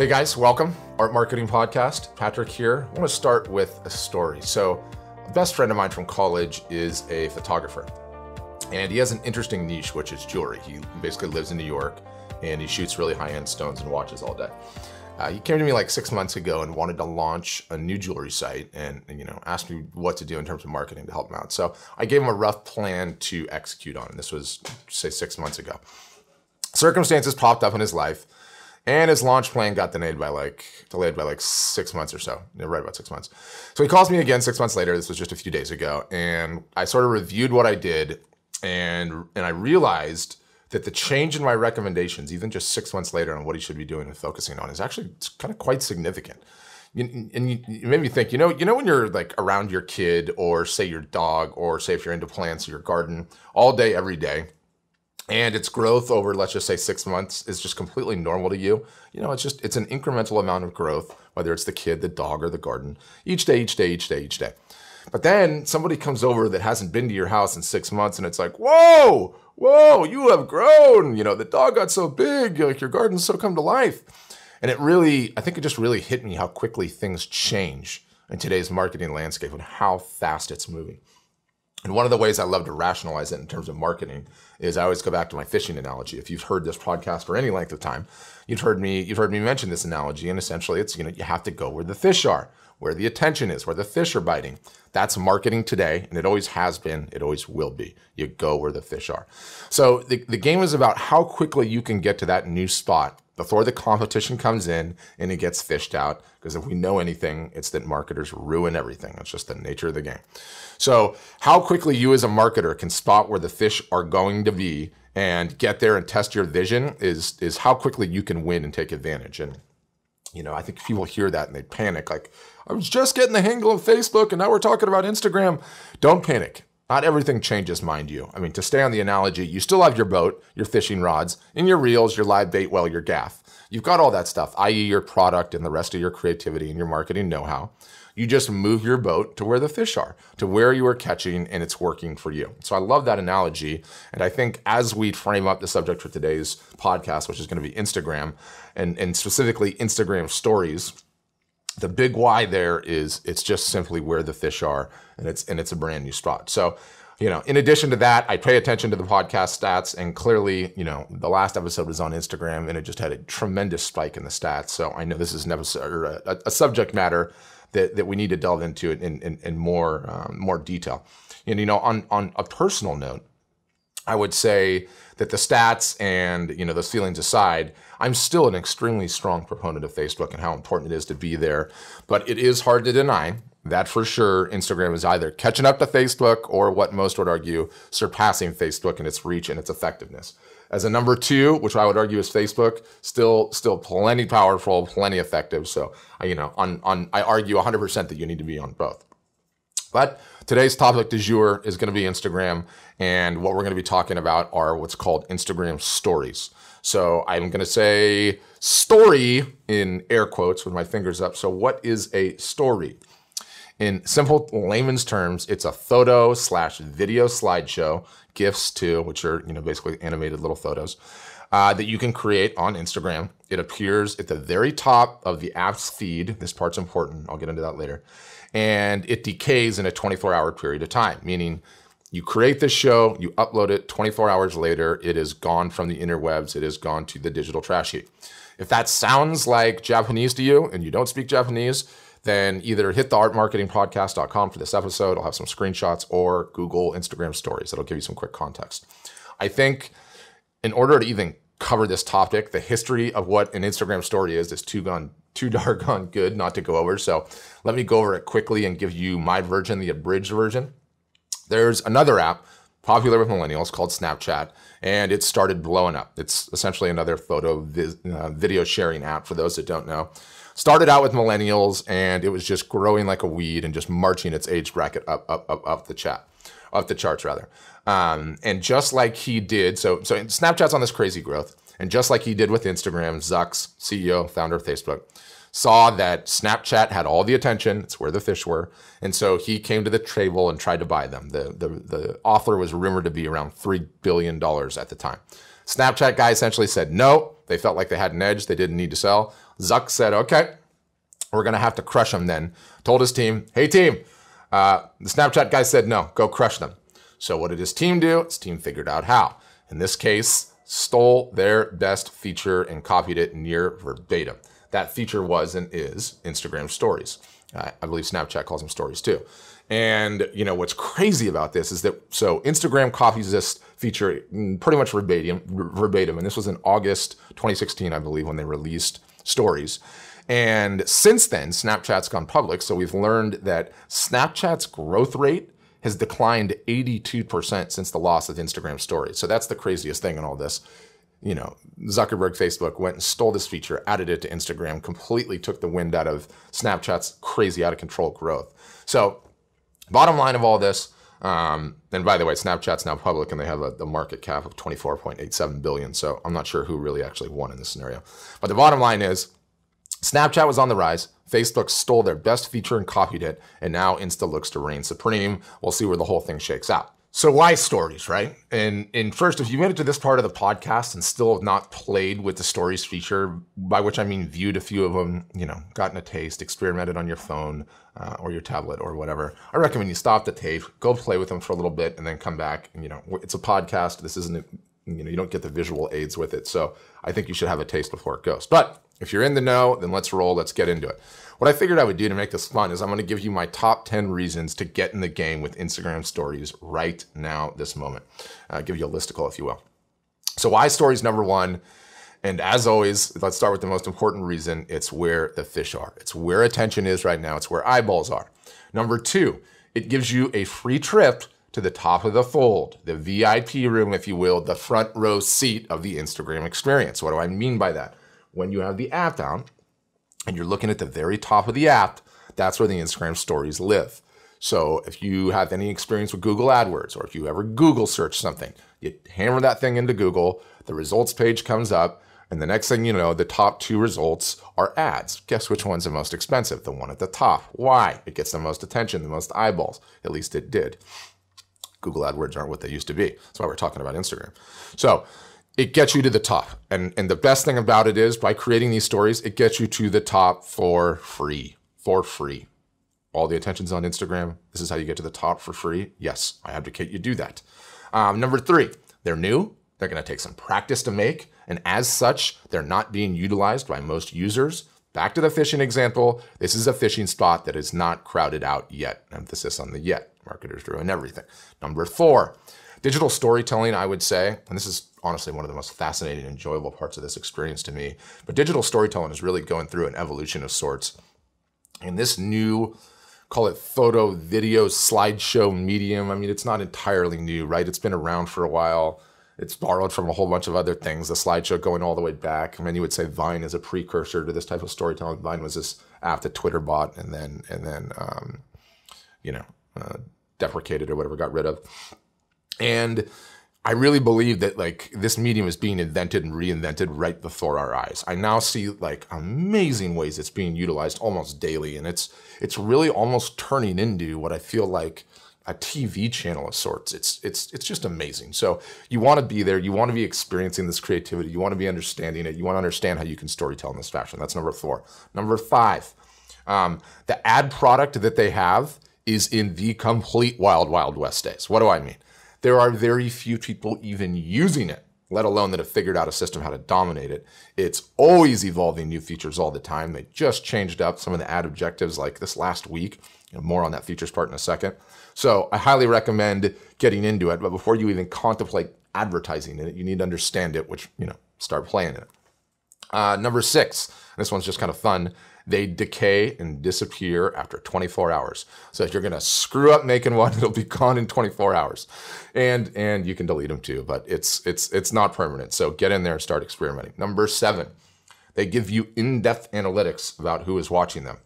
Hey guys, welcome. Art Marketing Podcast. Patrick here. I want to start with a story. So, a best friend of mine from college is a photographer, and he has an interesting niche, which is jewelry. He basically lives in New York, and he shoots really high-end stones and watches all day. He came to me like 6 months ago and wanted to launch a new jewelry site, and asked me what to do in terms of marketing to help him out. So I gave him a rough plan to execute on. This was, say, 6 months ago. Circumstances popped up in his life, and his launch plan got delayed by like 6 months or so, right about 6 months. So he calls me again 6 months later. This was just a few days ago, and I sort of reviewed what I did, and I realized that the change in my recommendations, even just 6 months later, on what he should be doing and focusing on, is actually kind of quite significant. And you made me think, when you're like around your kid, or say your dog, or say if you're into plants or your garden all day, every day, and its growth over, let's just say 6 months, is just completely normal to you. It's an incremental amount of growth, whether it's the kid, the dog, or the garden, each day. But then somebody comes over that hasn't been to your house in 6 months, and it's like, whoa, you have grown. The dog got so big, like your garden's so come to life. And I think it just really hit me how quickly things change in today's marketing landscape and how fast it's moving. And one of the ways I love to rationalize it in terms of marketing is I always go back to my fishing analogy. If you've heard this podcast for any length of time, you've heard me mention this analogy. And essentially it's, you have to go where the fish are, where the attention is, where the fish are biting. That's marketing today, and it always has been, it always will be. You go where the fish are. So the game is about how quickly you can get to that new spot before the competition comes in and it gets fished out. Because if we know anything, it's that marketers ruin everything. It's just the nature of the game. So how quickly you as a marketer can spot where the fish are going to be and get there and test your vision is how quickly you can win and take advantage. And I think people hear that and they panic, like, I was just getting the hang of Facebook and now we're talking about Instagram. Don't panic. Not everything changes, mind you. I mean, to stay on the analogy, you still have your boat, your fishing rods, and your reels, your live bait well, your gaff. You've got all that stuff, i.e. your product and the rest of your creativity and your marketing know-how. You just move your boat to where the fish are, to where you are catching, and it's working for you. So I love that analogy. And I think as we frame up the subject for today's podcast, which is going to be Instagram, and specifically Instagram stories, the big why there is it's just simply where the fish are, and it's a brand new spot. So, in addition to that, I pay attention to the podcast stats, and clearly, the last episode was on Instagram, and it just had a tremendous spike in the stats. So I know this is a subject matter that we need to delve into in more detail. And on a personal note, I would say that the stats and those feelings aside, I'm still an extremely strong proponent of Facebook and how important it is to be there. But it is hard to deny that for sure Instagram is either catching up to Facebook or, what most would argue, surpassing Facebook in its reach and its effectiveness. As a number two, which I would argue is Facebook, still plenty powerful, plenty effective. So I argue 100% that you need to be on both. But today's topic du jour is going to be Instagram, and what we're going to be talking about are what's called Instagram stories. So I'm going to say story in air quotes with my fingers up. So what is a story? In simple layman's terms, it's a photo/video slideshow, GIFs too, which are basically animated little photos that you can create on Instagram. It appears at the very top of the app's feed. This part's important. I'll get into that later. And it decays in a 24-hour period of time, meaning you create this show, you upload it, 24 hours later, it is gone from the interwebs, it is gone to the digital trash heap. If that sounds like Japanese to you and you don't speak Japanese, then either hit the artmarketingpodcast.com for this episode. I'll have some screenshots, or Google Instagram stories. That'll give you some quick context. I think in order to even cover this topic, the history of what an Instagram story is too doggone good not to go over. So let me go over it quickly and give you my version, the abridged version. There's another app popular with millennials called Snapchat, and it started blowing up. It's essentially another video sharing app for those that don't know. Started out with millennials, and it was just growing like a weed and just marching its age bracket up the charts rather. And just like he did, so Snapchat's on this crazy growth, and just like he did with Instagram, Zuck's CEO, founder of Facebook, saw that Snapchat had all the attention. It's where the fish were. And so he came to the table and tried to buy them. The offer was rumored to be around $3 billion at the time. Snapchat guy essentially said no. They felt like they had an edge. They didn't need to sell. Zuck said, okay, we're going to have to crush them then. Told his team, hey team, the Snapchat guy said no, go crush them. So what did his team do? His team figured out how. In this case, stole their best feature and copied it near verbatim. That feature was and is Instagram stories. I believe Snapchat calls them stories too. And you know what's crazy about this is that, so Instagram copies this feature pretty much verbatim, and this was in August 2016, I believe, when they released stories. And since then, Snapchat's gone public, so we've learned that Snapchat's growth rate has declined 82% since the loss of Instagram stories. So that's the craziest thing in all this. You know, Zuckerberg, Facebook went and stole this feature, added it to Instagram, completely took the wind out of Snapchat's crazy out of control growth. So bottom line of all this, and by the way, Snapchat's now public and they have a market cap of 24.87 billion. So I'm not sure who really actually won in this scenario. But the bottom line is Snapchat was on the rise. Facebook stole their best feature and copied it. And now Insta looks to reign supreme. We'll see where the whole thing shakes out. So why stories, right? And first, if you made it to this part of the podcast and still have not played with the stories feature, by which I mean viewed a few of them, you know, gotten a taste, experimented on your phone or your tablet or whatever, I recommend you stop the tape, go play with them for a little bit, and then come back. And, you know, it's a podcast. This isn't, you know, you don't get the visual aids with it. So I think you should have a taste before it goes. But if you're in the know, then let's roll. Let's get into it. What I figured I would do to make this fun is I'm going to give you my top 10 reasons to get in the game with Instagram stories right now, this moment. Give you a listicle, if you will. So why stories, number one? And as always, let's start with the most important reason. It's where the fish are. It's where attention is right now. It's where eyeballs are. Number two, it gives you a free trip to the top of the fold, the VIP room, if you will, the front row seat of the Instagram experience. What do I mean by that? When you have the app down, and you're looking at the very top of the app, that's where the Instagram stories live. So if you have any experience with Google AdWords, or if you ever Google search something, you hammer that thing into Google, the results page comes up, and the next thing you know, the top two results are ads. Guess which one's the most expensive? The one at the top. Why? It gets the most attention, the most eyeballs. At least it did. Google AdWords aren't what they used to be. That's why we're talking about Instagram. So it gets you to the top. And the best thing about it is by creating these stories, it gets you to the top for free. For free. All the attention's on Instagram. This is how you get to the top for free. Yes, I advocate you do that. Number three, they're new. They're going to take some practice to make. And as such, they're not being utilized by most users. Back to the fishing example. This is a fishing spot that is not crowded out yet. Emphasis on the yet. Marketers ruin everything. Number four, digital storytelling, I would say, and this is honestly one of the most fascinating and enjoyable parts of this experience to me, but digital storytelling is really going through an evolution of sorts. And this new, call it photo, video, slideshow medium, I mean, it's not entirely new, right? It's been around for a while. It's borrowed from a whole bunch of other things, the slideshow going all the way back. I mean, you would say Vine is a precursor to this type of storytelling. Vine was this app that Twitter bought and then deprecated or whatever, got rid of. And I really believe that like this medium is being invented and reinvented right before our eyes. I now see like amazing ways it's being utilized almost daily. And it's really almost turning into what I feel like a TV channel of sorts. It's just amazing. So you want to be there. You want to be experiencing this creativity. You want to be understanding it. You want to understand how you can storytell in this fashion. That's number four. Number five, the ad product that they have is in the complete wild, wild west days. What do I mean? There are very few people even using it, let alone that have figured out a system how to dominate it. It's always evolving new features all the time. They just changed up some of the ad objectives like this last week. More on that features part in a second. So I highly recommend getting into it. But before you even contemplate advertising in it, you need to understand it, which, start playing in it. Number six, this one's just kind of fun. They decay and disappear after 24 hours. So if you're going to screw up making one, it'll be gone in 24 hours. And you can delete them too, but it's not permanent. So get in there and start experimenting. Number seven, they give you in-depth analytics about who is watching them.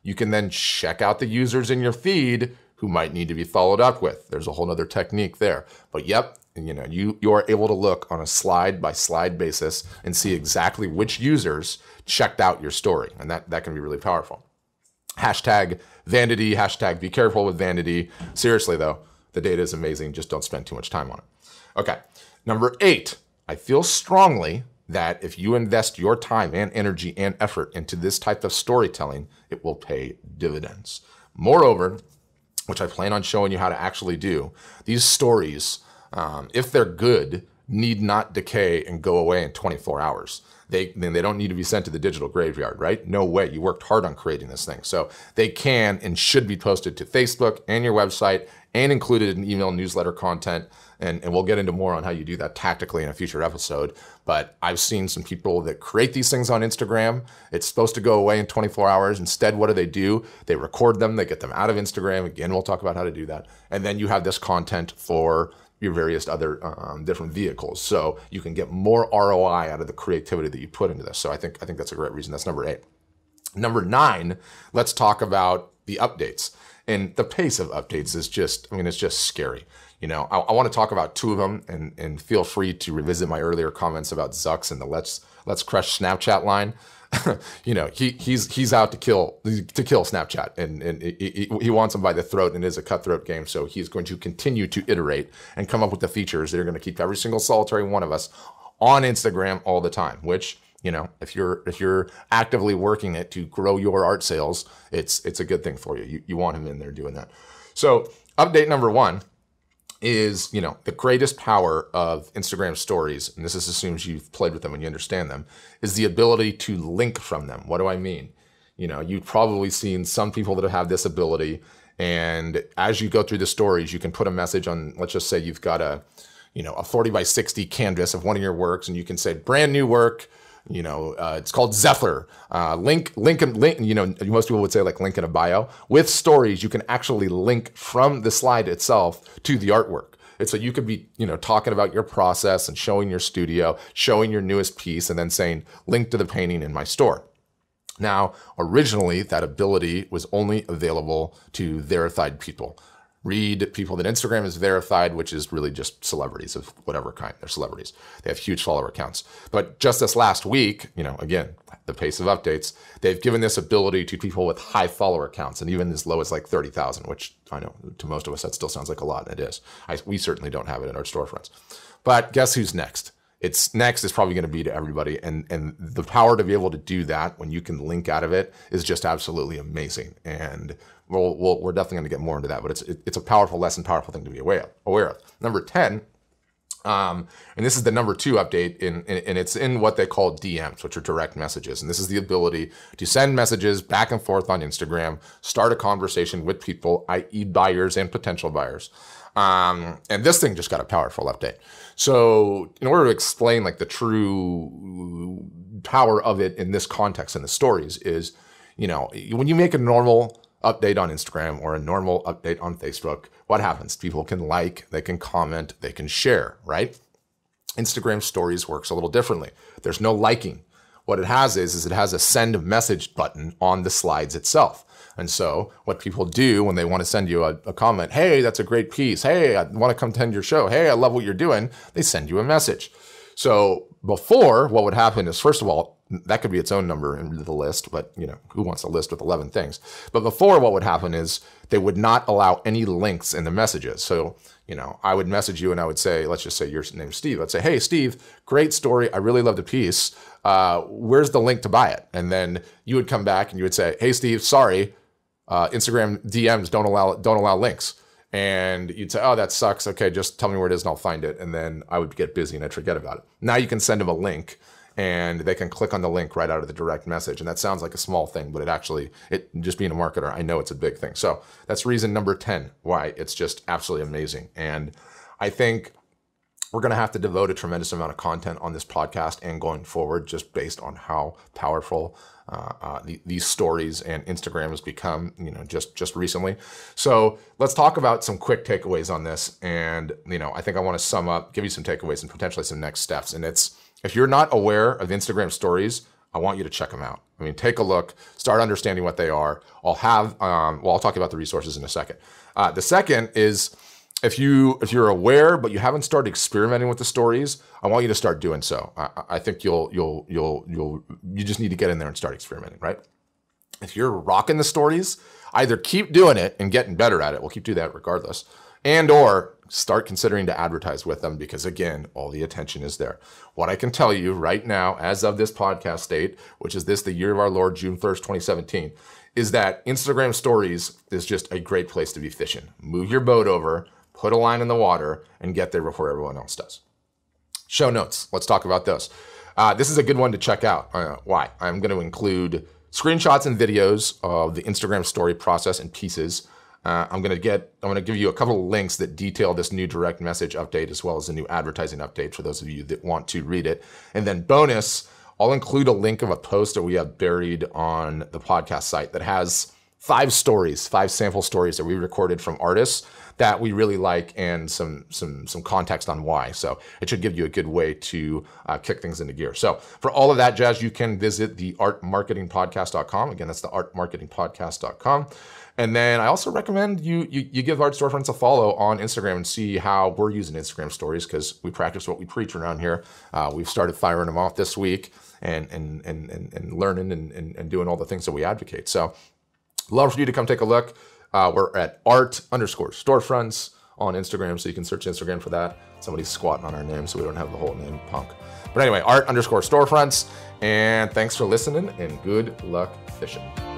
You can then check out the users in your feed who might need to be followed up with. There's a whole other technique there. But yep, you are able to look on a slide-by-slide basis and see exactly which users checked out your story. And that can be really powerful. Hashtag vanity, hashtag be careful with vanity. Seriously though, the data is amazing. Just don't spend too much time on it. Okay, number eight, I feel strongly that if you invest your time and energy and effort into this type of storytelling, it will pay dividends. Moreover, which I plan on showing you how to actually do, these stories, if they're good, need not decay and go away in 24 hours. They don't need to be sent to the digital graveyard, right? No way. You worked hard on creating this thing. So they can and should be posted to Facebook and your website and included in email newsletter content. And we'll get into more on how you do that tactically in a future episode. But I've seen some people that create these things on Instagram. It's supposed to go away in 24 hours. Instead, what do? They record them. They get them out of Instagram. Again, we'll talk about how to do that. And then you have this content for your various other different vehicles. So you can get more ROI out of the creativity that you put into this. So I think that's a great reason. That's number 8. Number 9, let's talk about the updates. And the pace of updates is just, it's just scary. I want to talk about 2 of them, and feel free to revisit my earlier comments about Zucks and the let's crush Snapchat line. He's out to kill Snapchat, and he wants them by the throat, and it is a cutthroat game. So he's going to continue to iterate and come up with the features that are going to keep every single solitary one of us on Instagram all the time, which, if you're actively working it to grow your art sales, it's a good thing for you. You want him in there doing that. So update number 1 is, the greatest power of Instagram stories, and this assumes you've played with them and you understand them, is the ability to link from them. What do I mean? You've probably seen some people that have this ability, and as you go through the stories, you can put a message on, let's just say you've got a 40 by 60 canvas of one of your works, and you can say brand new work, it's called Zephyr. Link. Most people would say like link in a bio. With stories, you can actually link from the slide itself to the artwork. It's so you could be, talking about your process and showing your studio, showing your newest piece, and then saying link to the painting in my store. Now, originally, that ability was only available to verified people. Read people that Instagram is verified, which is really just celebrities of whatever kind. They're celebrities. They have huge follower accounts. But just this last week, again, the pace of updates, they've given this ability to people with high follower accounts, and even as low as like 30,000, which I know to most of us that still sounds like a lot, and it is. We certainly don't have it in our storefronts. But guess who's next? Next is probably going to be to everybody, and the power to be able to do that when you can link out of it is just absolutely amazing. And we're definitely going to get more into that, but it's a powerful lesson, powerful thing to be aware of. Number 10, and this is the number 2 update, and it's in what they call DMs, which are direct messages. And this is the ability to send messages back and forth on Instagram, start a conversation with people, i.e. buyers and potential buyers. And this thing just got a powerful update. So in order to explain like the true power of it in this context in the stories is, when you make a normal update on Instagram or a normal update on Facebook, what happens? People can like, they can comment, they can share, right? Instagram stories works a little differently. There's no liking. What it has is it has a send message button on the slides itself. And so what people do when they want to send you a comment, hey, that's a great piece. Hey, I want to come attend your show. Hey, I love what you're doing. They send you a message. So before, what would happen is, first of all, that could be its own number in the list, but who wants a list with 11 things? But before, what would happen is they would not allow any links in the messages. So, I would message you and I would say, let's just say your name's Steve. I'd say, hey, Steve, great story. I really love the piece. Where's the link to buy it? And then you would come back and you would say, hey, Steve, sorry, Instagram DMs don't allow links. And you'd say, oh, that sucks. Okay, just tell me where it is and I'll find it. And then I would get busy and I'd forget about it. Now you can send them a link and they can click on the link right out of the direct message. And that sounds like a small thing, but it just being a marketer, I know it's a big thing. So that's reason number 10, why it's just absolutely amazing. And I think we're going to have to devote a tremendous amount of content on this podcast and going forward, just based on how powerful these stories and Instagram has become, just recently. So let's talk about some quick takeaways on this. And, I think I want to sum up, give you some takeaways and potentially some next steps. And it's, if you're not aware of Instagram stories, I want you to check them out. Take a look, start understanding what they are. I'll talk about the resources in a second. The second is, if you're aware but you haven't started experimenting with the stories, I want you to start doing so. I think you just need to get in there and start experimenting, right? If you're rocking the stories, either keep doing it and getting better at it. We'll keep doing that regardless. And or start considering to advertise with them because, again, all the attention is there. What I can tell you right now, as of this podcast date, which is the year of our Lord, June 1st, 2017, is that Instagram stories is just a great place to be fishing. Move your boat over, put a line in the water, and get there before everyone else does. Show notes. Let's talk about those. This is a good one to check out. Why? I'm going to include screenshots and videos of the Instagram story process and pieces. I'm going to give you a couple of links that detail this new direct message update as well as the new advertising update for those of you that want to read it. And then bonus, I'll include a link of a post that we have buried on the podcast site that has 5 sample stories that we recorded from artists that we really like and some context on why. So it should give you a good way to kick things into gear. So for all of that jazz, you can visit the artmarketingpodcast.com. Again, that's the artmarketingpodcast.com. And then I also recommend you give Art Storefronts a follow on Instagram and see how we're using Instagram stories, because we practice what we preach around here. We've started firing them off this week and learning and doing all the things that we advocate. So love for you to come take a look. We're at art_storefronts on Instagram, so you can search Instagram for that. Somebody's squatting on our name, so we don't have the whole name, punk. But anyway, art_storefronts. And thanks for listening, and good luck fishing.